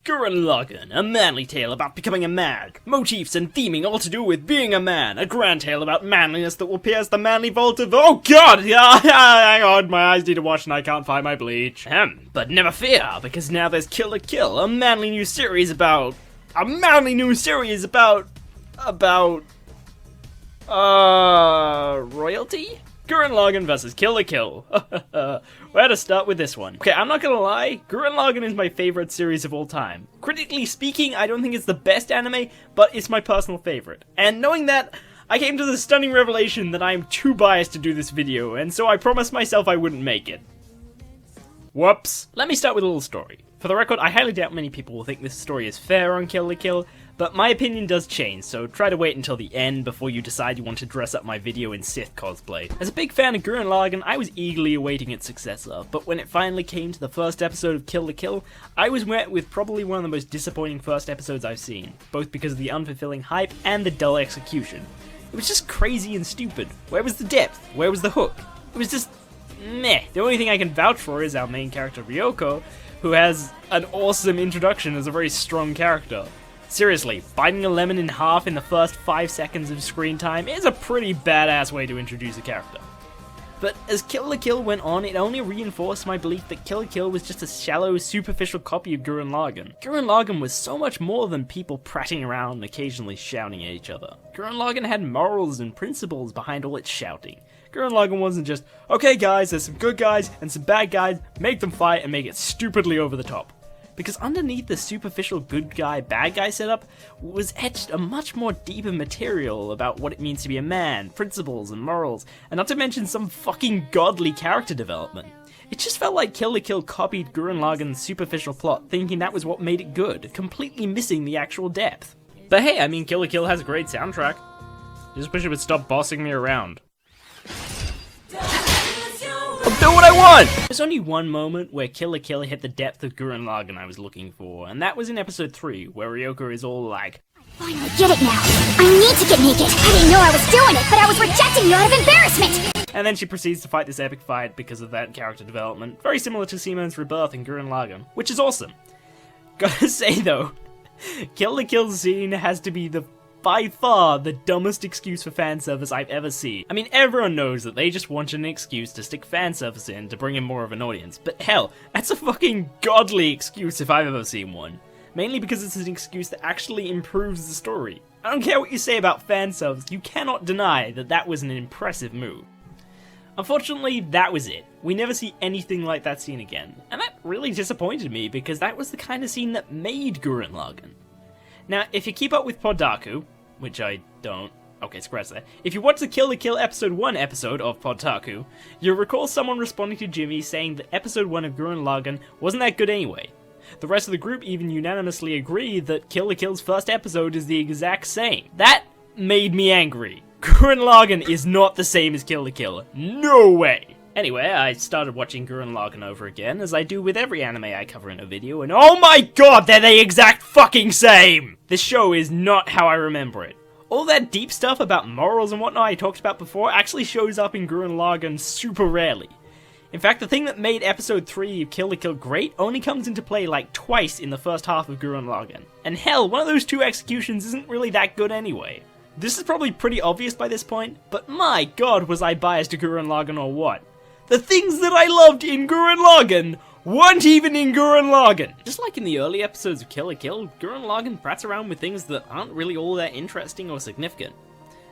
Gurren Lagann, a manly tale about becoming a man. Motifs and theming all to do with being a man. A grand tale about manliness that will pierce the manly vault of— oh god! Hang on, my eyes need to wash and I can't find my bleach. But never fear, because now there's Kill la Kill, a manly new series about— royalty? Gurren Lagann vs. Kill la Kill. Where to start with this one? Okay, I'm not gonna lie, Gurren Lagann is my favorite series of all time. Critically speaking, I don't think it's the best anime, but it's my personal favorite. And knowing that, I came to the stunning revelation that I am too biased to do this video, and so I promised myself I wouldn't make it. Whoops. Let me start with a little story. For the record, I highly doubt many people will think this story is fair on Kill la Kill, but my opinion does change, so try to wait until the end before you decide you want to dress up my video in Sith cosplay. As a big fan of Gurren Lagann, I was eagerly awaiting its successor, but when it finally came to the first episode of Kill la Kill, I was met with probably one of the most disappointing first episodes I've seen, both because of the unfulfilling hype and the dull execution. It was just crazy and stupid. Where was the depth? Where was the hook? It was just meh. The only thing I can vouch for is our main character Ryoko, who has an awesome introduction as a very strong character. Seriously, biting a lemon in half in the first 5 seconds of screen time is a pretty badass way to introduce a character. But as Kill la Kill went on, it only reinforced my belief that Kill la Kill was just a shallow, superficial copy of Gurren Lagann. Gurren Lagann was so much more than people prattling around and occasionally shouting at each other. Gurren Lagann had morals and principles behind all its shouting. Gurren Lagann wasn't just, okay guys, there's some good guys and some bad guys, make them fight and make it stupidly over the top. Because underneath the superficial good guy, bad guy setup was etched a much more deeper material about what it means to be a man, principles and morals, and not to mention some fucking godly character development. It just felt like Kill la Kill copied Gurren Lagann's superficial plot, thinking that was what made it good, completely missing the actual depth. But hey, I mean, Kill la Kill has a great soundtrack. Just wish it would stop bossing me around. I'll do what I want! There's only one moment where Kill la Kill hit the depth of Gurren Lagann I was looking for, and that was in episode 3, where Ryoko is all like, finally get it now! I need to get naked! I didn't know I was doing it, but I was rejecting you out of embarrassment! And then she proceeds to fight this epic fight because of that character development, very similar to Simone's rebirth in Gurren Lagann, which is awesome. Gotta say though, Kill la Kill scene has to be by far the dumbest excuse for fan service I've ever seen. I mean, everyone knows that they just wanted an excuse to stick fan service in to bring in more of an audience, but hell, that's a fucking godly excuse if I've ever seen one. Mainly because it's an excuse that actually improves the story. I don't care what you say about fan service, you cannot deny that that was an impressive move. Unfortunately, that was it. We never see anything like that scene again, and that really disappointed me because that was the kind of scene that made Gurren Lagann. Now, if you keep up with Podtaku, which I don't, okay, scratch that. If you watch the Kill la Kill episode 1 episode of Podtaku, you'll recall someone responding to Jimmy saying that episode 1 of Gurren Lagann wasn't that good anyway. The rest of the group even unanimously agree that Kill la Kill's first episode is the exact same. That made me angry. Gurren Lagann is not the same as Kill la Kill. No way! Anyway, I started watching Gurren Lagann over again, as I do with every anime I cover in a video, and oh my god, they're the exact fucking same! This show is not how I remember it. All that deep stuff about morals and whatnot I talked about before actually shows up in Gurren Lagann super rarely. In fact, the thing that made episode 3 of Kill la Kill great only comes into play like twice in the first half of Gurren Lagann. And hell, one of those two executions isn't really that good anyway. This is probably pretty obvious by this point, but my god, was I biased to Gurren Lagann or what? The things that I loved in Gurren Lagann weren't even in Gurren Lagann! Just like in the early episodes of Kill la Kill, Gurren Lagann prats around with things that aren't really all that interesting or significant.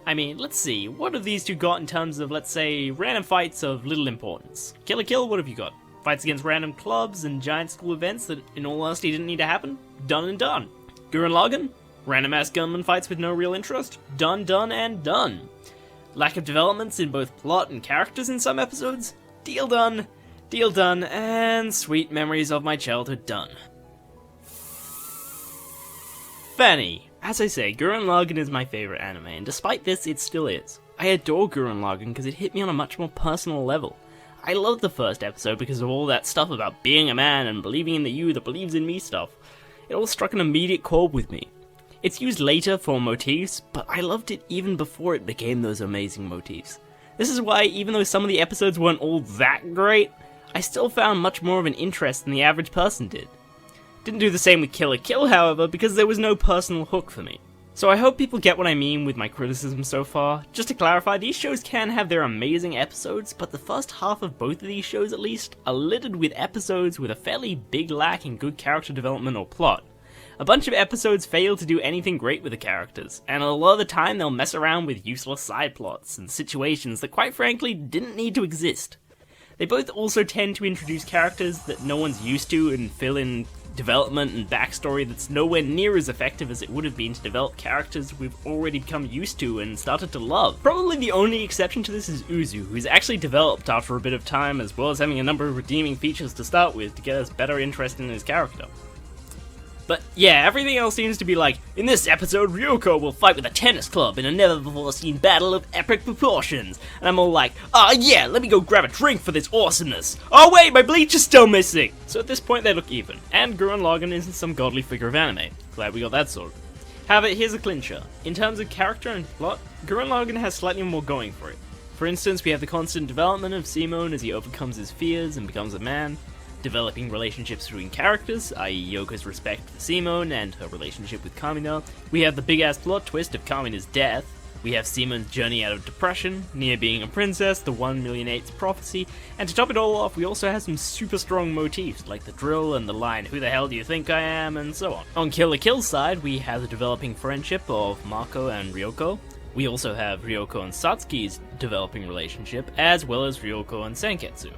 I mean, let's see, what have these two got in terms of, let's say, random fights of little importance? Kill la Kill, what have you got? Fights against random clubs and giant school events that, in all honesty, didn't need to happen? Done and done. Gurren Lagann? Random ass gunman fights with no real interest? Done, done, and done. Lack of developments in both plot and characters in some episodes? Deal done, and sweet memories of my childhood done. Fanny. As I say, Gurren Lagann is my favourite anime, and despite this, it still is. I adore Gurren Lagann because it hit me on a much more personal level. I loved the first episode because of all that stuff about being a man and believing in the you that believes in me stuff. It all struck an immediate chord with me. It's used later for motifs, but I loved it even before it became those amazing motifs. This is why, even though some of the episodes weren't all that great, I still found much more of an interest than the average person did. Didn't do the same with Kill la Kill, however, because there was no personal hook for me. So I hope people get what I mean with my criticism so far. Just to clarify, these shows can have their amazing episodes, but the first half of both of these shows at least are littered with episodes with a fairly big lack in good character development or plot. A bunch of episodes fail to do anything great with the characters, and a lot of the time they'll mess around with useless side plots and situations that quite frankly didn't need to exist. They both also tend to introduce characters that no one's used to and fill in development and backstory that's nowhere near as effective as it would have been to develop characters we've already become used to and started to love. Probably the only exception to this is Uzu, who's actually developed after a bit of time, as well as having a number of redeeming features to start with to get us better interest in his character. But yeah, everything else seems to be like, in this episode, Ryoko will fight with a tennis club in a never-before-seen battle of epic proportions. And I'm all like, ah yeah, let me go grab a drink for this awesomeness. Oh wait, my bleach is still missing! So at this point they look even, and Gurren Lagann isn't some godly figure of anime. Glad we got that sorted. However, here's a clincher. In terms of character and plot, Gurren Lagann has slightly more going for it. For instance, we have the constant development of Simon as he overcomes his fears and becomes a man, developing relationships between characters, i.e. Yoko's respect for Simone and her relationship with Kamina. We have the big-ass plot twist of Kamina's death. We have Simone's journey out of depression, near being a princess, the 1,000,008th prophecy, and to top it all off, we also have some super strong motifs, like the drill and the line, who the hell do you think I am, and so on. On Kill la Kill's side, we have the developing friendship of Mako and Ryoko. We also have Ryoko and Satsuki's developing relationship, as well as Ryoko and Senketsu.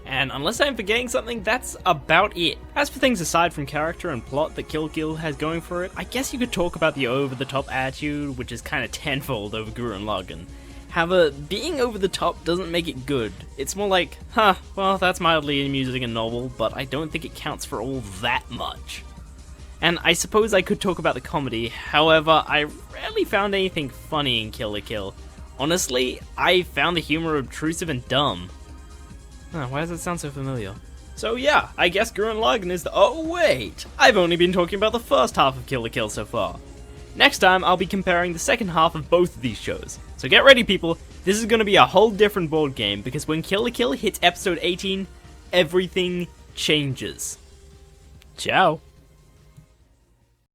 And unless I'm forgetting something, that's about it. As for things aside from character and plot that Kill la Kill has going for it, I guess you could talk about the over-the-top attitude, which is kinda tenfold over Gurren Lagann. However, being over the top doesn't make it good. It's more like, well, that's mildly amusing and novel, but I don't think it counts for all that much. And I suppose I could talk about the comedy, however, I rarely found anything funny in Kill la Kill. Honestly, I found the humor obtrusive and dumb. Why does that sound so familiar? So yeah, I guess Gurren Lagann is the— oh wait! I've only been talking about the first half of Kill la Kill so far. Next time, I'll be comparing the second half of both of these shows. So get ready people, this is gonna be a whole different board game, because when Kill la Kill hits episode 18, everything changes. Ciao!